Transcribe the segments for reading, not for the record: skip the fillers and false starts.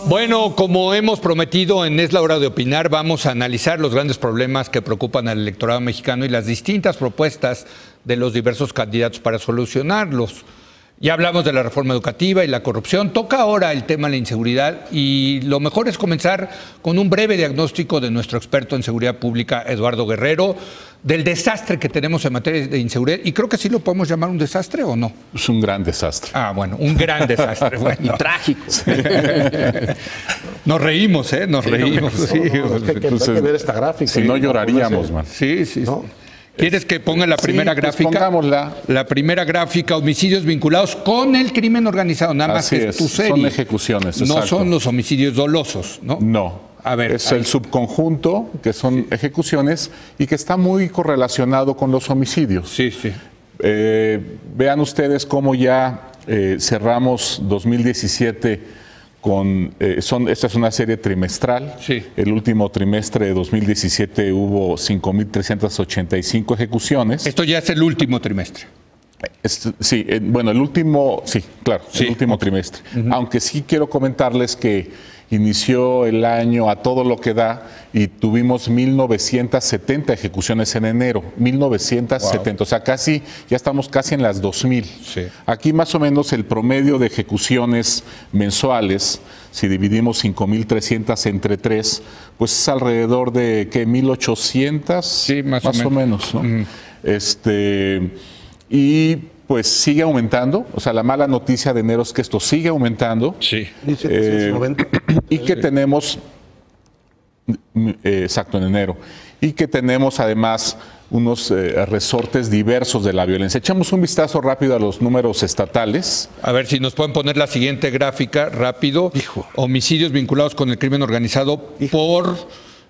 Bueno, como hemos prometido en Es la Hora de Opinar, vamos a analizar los grandes problemas que preocupan al electorado mexicano y las distintas propuestas de los diversos candidatos para solucionarlos. Ya hablamos de la reforma educativa y la corrupción. Toca ahora el tema de la inseguridad y lo mejor es comenzar con un breve diagnóstico de nuestro experto en seguridad pública, Eduardo Guerrero, del desastre que tenemos en materia de inseguridad. Y creo que sí lo podemos llamar un desastre, ¿o no? Es un gran desastre. Ah, bueno, un gran desastre. Bueno. Y trágico. Nos reímos, ¿eh? Nos reímos. Sí, hay que ver esta gráfica. Si no lloraríamos, man. Sí, sí. ¿No? ¿Quieres que ponga la primera gráfica? Pongámosla. La primera gráfica, homicidios vinculados con el crimen organizado, nada más Así que es. tu serie. Son ejecuciones, no exacto. son los homicidios dolosos, ¿no? No. A ver, es el subconjunto, que son ejecuciones, y que está muy correlacionado con los homicidios. Sí, sí. Vean ustedes cómo ya cerramos 2017 con... esta es una serie trimestral. Sí. El último trimestre de 2017 hubo 5.385 ejecuciones. Esto ya es el último trimestre. Sí, bueno, el último, sí, claro, sí, el último trimestre. Aunque sí quiero comentarles que inició el año a todo lo que da y tuvimos 1.970 ejecuciones en enero, 1.970, wow. O sea, casi, ya estamos casi en las 2.000. Sí. Aquí más o menos el promedio de ejecuciones mensuales, si dividimos 5.300 entre 3, pues es alrededor de, ¿qué? 1.800, sí, más o menos, ¿no? Y pues sigue aumentando, o sea, la mala noticia de enero es que esto sigue aumentando. Sí. Y que tenemos, exacto, en enero, y que tenemos además unos resortes diversos de la violencia. Echamos un vistazo rápido a los números estatales. A ver si nos pueden poner la siguiente gráfica, rápido. Homicidios vinculados con el crimen organizado por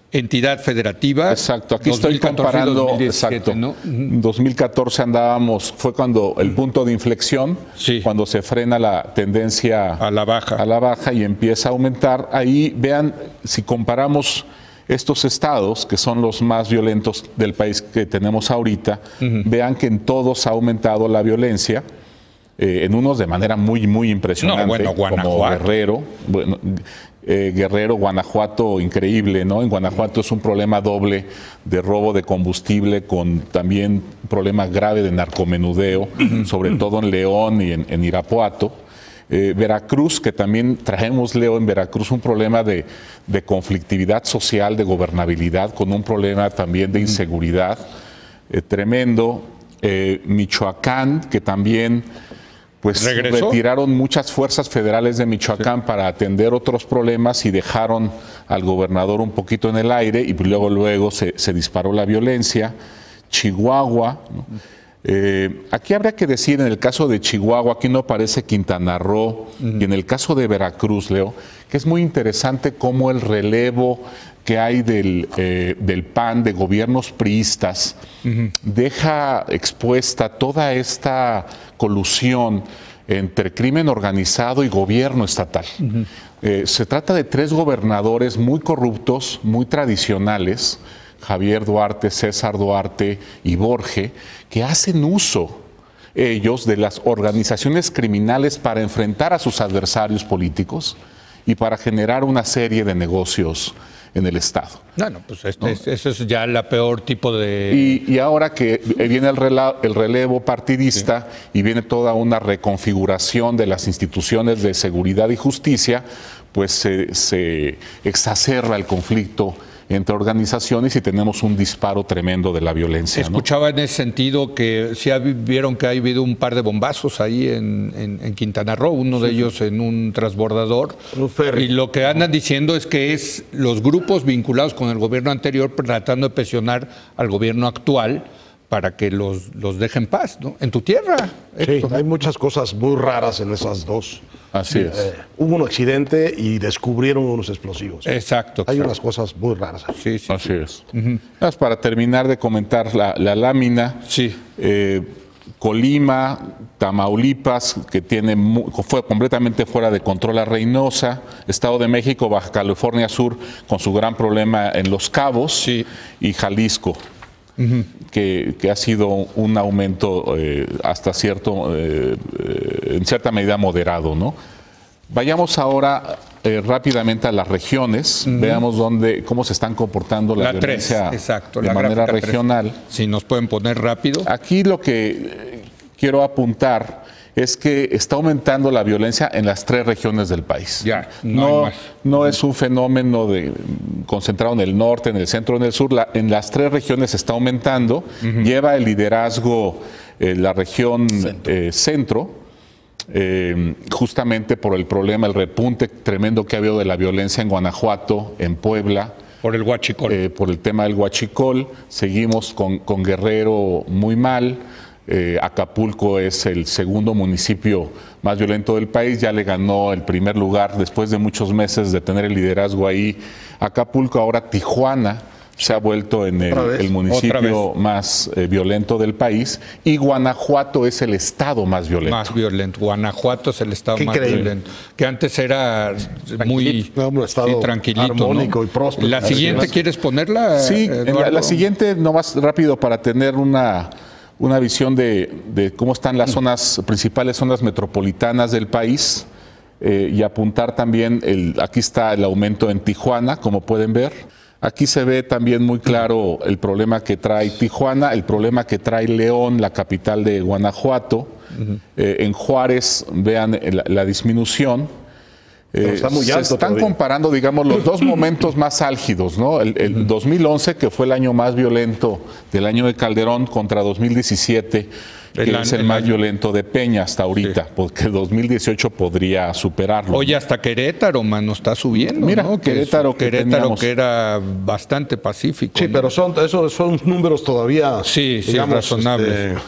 entidad federativa. Exacto, aquí estoy comparando, 2017, exacto, ¿no? 2014 andábamos, fue cuando el punto de inflexión, sí. Cuando se frena la tendencia a la baja y empieza a aumentar. Ahí vean, si comparamos estos estados, que son los más violentos del país que tenemos ahorita, vean que en todos ha aumentado la violencia, en unos de manera muy, muy impresionante, no, bueno, como Guerrero, bueno, Guerrero, Guanajuato, increíble, ¿no? En Guanajuato es un problema doble de robo de combustible con también un problema grave de narcomenudeo, sobre todo en León y en Irapuato. Veracruz, que también traemos, Leo, en Veracruz un problema de conflictividad social, de gobernabilidad, con un problema también de inseguridad tremendo. Michoacán, que también... pues ¿regresó? Retiraron muchas fuerzas federales de Michoacán para atender otros problemas y dejaron al gobernador un poquito en el aire y luego se disparó la violencia. Chihuahua, ¿no? Aquí habría que decir, en el caso de Chihuahua, aquí no aparece Quintana Roo, y en el caso de Veracruz, Leo, que es muy interesante cómo el relevo que hay del PAN, de gobiernos priistas, deja expuesta toda esta colusión entre crimen organizado y gobierno estatal. Se trata de 3 gobernadores muy corruptos, muy tradicionales, Javier Duarte, César Duarte y Borge, que hacen uso ellos de las organizaciones criminales para enfrentar a sus adversarios políticos y para generar una serie de negocios en el Estado. Bueno, pues eso es ya la peor tipo de... Y ahora que viene el relevo partidista, sí, y viene toda una reconfiguración de las instituciones de seguridad y justicia, pues se exacerba el conflicto entre organizaciones y tenemos un disparo tremendo de la violencia. Escuchaba, ¿no?, en ese sentido que sí vieron que ha habido un par de bombazos ahí en Quintana Roo, uno de ellos en un transbordador. Y lo que andan diciendo es que es los grupos vinculados con el gobierno anterior tratando de presionar al gobierno actual para que los deje en paz, ¿no? En tu tierra. Sí, hay muchas cosas muy raras en esas dos. Así es. Hubo un accidente y descubrieron unos explosivos. Exacto. Hay unas cosas muy raras. Sí, así es. Para terminar de comentar la lámina, sí. Colima, Tamaulipas, que fue completamente fuera de control a Reynosa, Estado de México, Baja California Sur, con su gran problema en Los Cabos, sí, y Jalisco. que ha sido un aumento hasta en cierta medida moderado, ¿no? Vayamos ahora rápidamente a las regiones, veamos cómo se están comportando la violencia 3, exacto, de la manera gráfica 3. regional. Si nos pueden poner rápido. Aquí lo que quiero apuntar es que está aumentando la violencia en las 3 regiones del país. Ya, no es un fenómeno concentrado en el norte, en el centro, en el sur. En las 3 regiones está aumentando. Lleva el liderazgo la región centro. Justamente por el problema, el repunte tremendo que ha habido de la violencia en Guanajuato, en Puebla. Por el huachicol. Por el tema del huachicol. Seguimos con Guerrero muy mal. Acapulco es el segundo municipio más violento del país. Ya le ganó el primer lugar después de muchos meses de tener el liderazgo ahí Acapulco. Ahora Tijuana se ha vuelto en el municipio más violento del país, y Guanajuato es el estado más violento. Más violento. Guanajuato es el estado más violento. Que antes era muy tranquilito, armónico, ¿no? Y próspero. ¿La siguiente quieres ponerla? Sí, la siguiente, nomás rápido para tener una visión de cómo están las principales zonas metropolitanas del país, y apuntar también, aquí está el aumento en Tijuana, como pueden ver. Aquí se ve también muy claro el problema que trae Tijuana, el problema que trae León, la capital de Guanajuato. En Juárez, vean la disminución. Está muy alto se están todavía comparando, digamos, los dos momentos más álgidos, ¿no? El 2011, que fue el año más violento del año de Calderón, contra 2017, que es el más violento de Peña hasta ahorita, porque 2018 podría superarlo. Oye, hasta Querétaro, mano, está subiendo. Mira, ¿no? Querétaro que era bastante pacífico. Sí, ¿no? Pero esos son números todavía, digamos, razonables.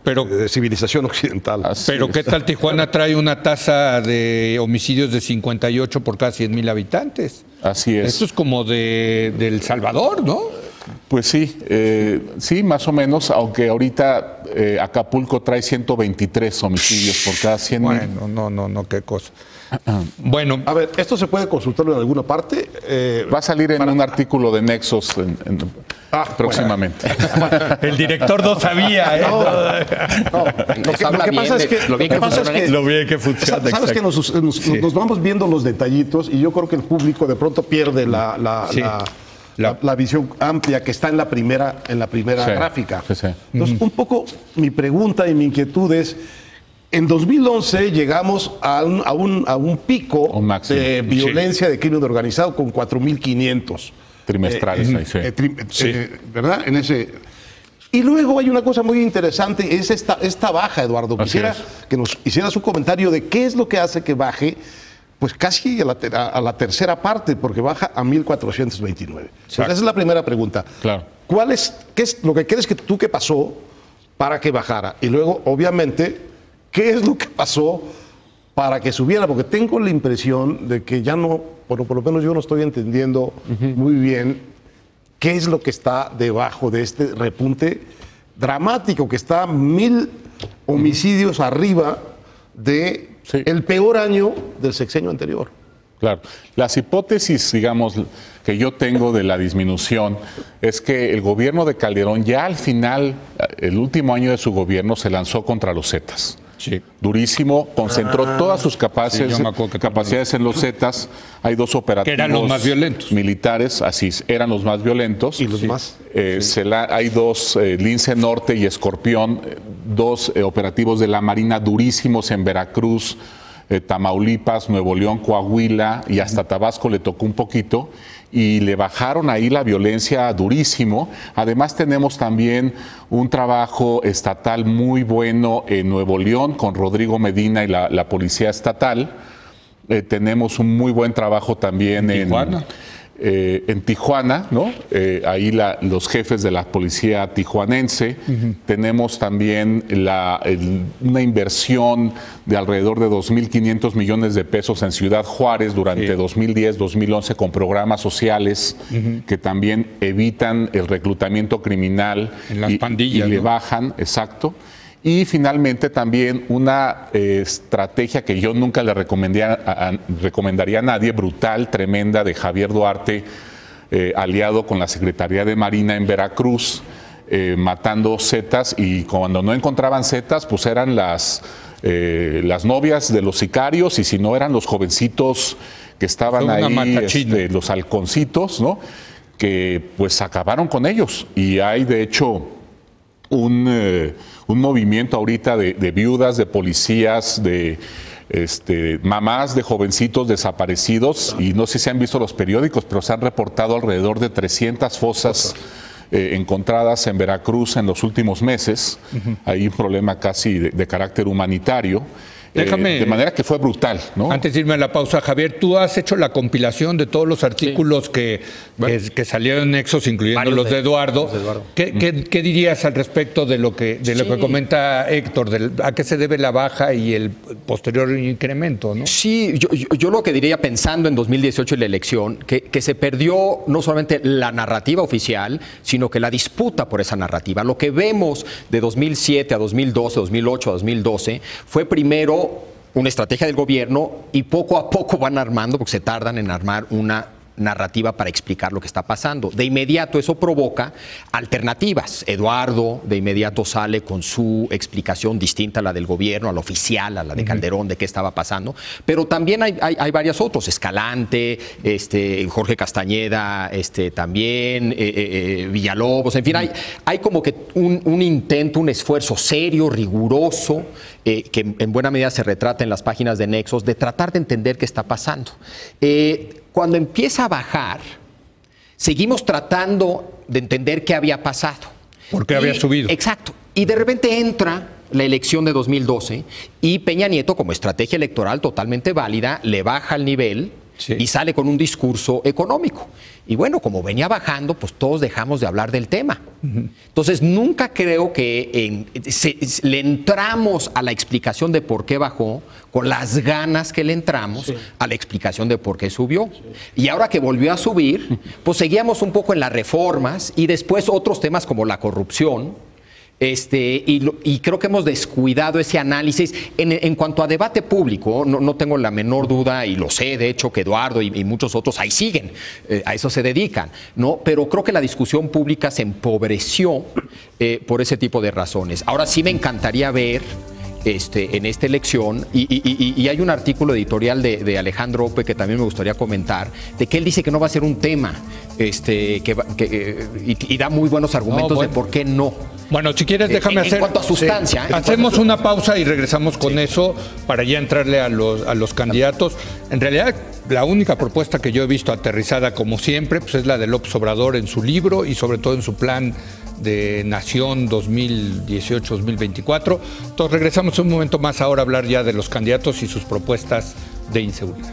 Pero, de civilización occidental. Pero ¿qué tal Tijuana trae una tasa de homicidios de 58 por cada 100,000 habitantes? Así es. Esto es como de El Salvador, ¿no? Pues sí, sí, más o menos, aunque ahorita Acapulco trae 123 homicidios por cada 100,000. Bueno, no, qué cosa. Bueno. A ver, ¿esto se puede consultarlo en alguna parte? Va a salir en un artículo de Nexos próximamente. Bueno. El director no sabía. Lo que pasa es que lo bien que funciona. Sabes que nos vamos viendo los detallitos, y yo creo que el público de pronto pierde la visión amplia que está en la primera gráfica. Sí. Entonces, un poco mi pregunta y mi inquietud es: en 2011 llegamos a un pico de violencia, de crimen organizado, con 4,500 trimestrales, ¿verdad? Y luego hay una cosa muy interesante, es esta baja, Eduardo. Quisiera que nos hicieras un comentario de qué es lo que hace que baje, pues casi a la tercera parte, porque baja a 1,429. Esa es la primera pregunta. Claro. ¿Qué es lo que crees que pasó para que bajara? Y luego, obviamente, ¿qué es lo que pasó para que subiera? Porque tengo la impresión de que ya no, por lo menos yo no estoy entendiendo muy bien qué es lo que está debajo de este repunte dramático, que está 1,000 homicidios arriba de el peor año del sexenio anterior. Claro. Las hipótesis, digamos, que yo tengo de la disminución es que el gobierno de Calderón ya al final, el último año de su gobierno, se lanzó contra los Zetas. Sí. Durísimo, concentró todas sus capacidades en los Zetas. Hay 2 operativos, que eran los más violentos, militares, así eran los más violentos. Y los más. Hay 2, Lince Norte y Escorpión, 2 operativos de la Marina durísimos en Veracruz, Tamaulipas, Nuevo León, Coahuila, y hasta Tabasco le tocó un poquito, y le bajaron ahí la violencia durísimo. Además tenemos también un trabajo estatal muy bueno en Nuevo León con Rodrigo Medina y la Policía Estatal. Tenemos un muy buen trabajo también en Tijuana, ¿no? Ahí los jefes de la policía tijuanense. Tenemos también una inversión de alrededor de 2,500 millones de pesos en Ciudad Juárez durante 2010-2011 con programas sociales que también evitan el reclutamiento criminal en las pandillas, y le bajan, exacto. Y finalmente también una estrategia que yo nunca le recomendaría a nadie, brutal, tremenda, de Javier Duarte, aliado con la Secretaría de Marina en Veracruz, matando zetas, y cuando no encontraban zetas, pues eran las novias de los sicarios, y si no eran los jovencitos que estaban ahí, los halconcitos, ¿no? Que pues acabaron con ellos. Y hay de hecho un movimiento ahorita de viudas, de policías, de mamás de jovencitos desaparecidos, y no sé si han visto los periódicos, pero se han reportado alrededor de 300 fosas encontradas en Veracruz en los últimos meses. Hay un problema casi de carácter humanitario. De manera que fue brutal, ¿no? Antes de irme a la pausa, Javier, tú has hecho la compilación de todos los artículos que salieron en Nexos, incluyendo los de Eduardo. ¿Qué dirías al respecto de lo que comenta Héctor? ¿A qué se debe la baja y el posterior incremento, ¿no? Sí, yo lo que diría, pensando en 2018 y la elección, que se perdió no solamente la narrativa oficial, sino que la disputa por esa narrativa. Lo que vemos de 2007 a 2012, 2008 a 2012, fue primero una estrategia del gobierno, y poco a poco van armando, porque se tardan en armar una narrativa para explicar lo que está pasando. De inmediato eso provoca alternativas. Eduardo de inmediato sale con su explicación distinta a la del gobierno, a la oficial, a la de Calderón, de qué estaba pasando. Pero también hay varios otros. Escalante, Jorge Castañeda, también Villalobos. En fin, hay como que un intento, un esfuerzo serio, riguroso, que en buena medida se retrata en las páginas de Nexos, de tratar de entender qué está pasando. Cuando empieza a bajar, seguimos tratando de entender qué había pasado. ¿Por qué había subido? Exacto. Y de repente entra la elección de 2012 y Peña Nieto, como estrategia electoral totalmente válida, le baja el nivel y sale con un discurso económico. Y bueno, como venía bajando, pues todos dejamos de hablar del tema. Entonces, nunca creo que le entramos a la explicación de por qué bajó con las ganas que le entramos a la explicación de por qué subió. Y ahora que volvió a subir, pues seguíamos un poco en las reformas y después otros temas como la corrupción. Y creo que hemos descuidado ese análisis. En cuanto a debate público, no tengo la menor duda, y lo sé, de hecho, que Eduardo y muchos otros ahí siguen, a eso se dedican, ¿no? Pero creo que la discusión pública se empobreció por ese tipo de razones. Ahora sí me encantaría ver en esta elección, y hay un artículo editorial de Alejandro Ope que también me gustaría comentar, de que él dice que no va a ser un tema, y da muy buenos argumentos de por qué no. Bueno, si quieres, déjame hacer... En cuanto a sustancia... Hacemos una pausa y regresamos con eso para ya entrarle a los candidatos. En realidad, la única propuesta que yo he visto aterrizada, como siempre, pues es la de López Obrador en su libro y sobre todo en su plan de Nación 2018-2024. Entonces regresamos un momento más ahora a hablar ya de los candidatos y sus propuestas de inseguridad.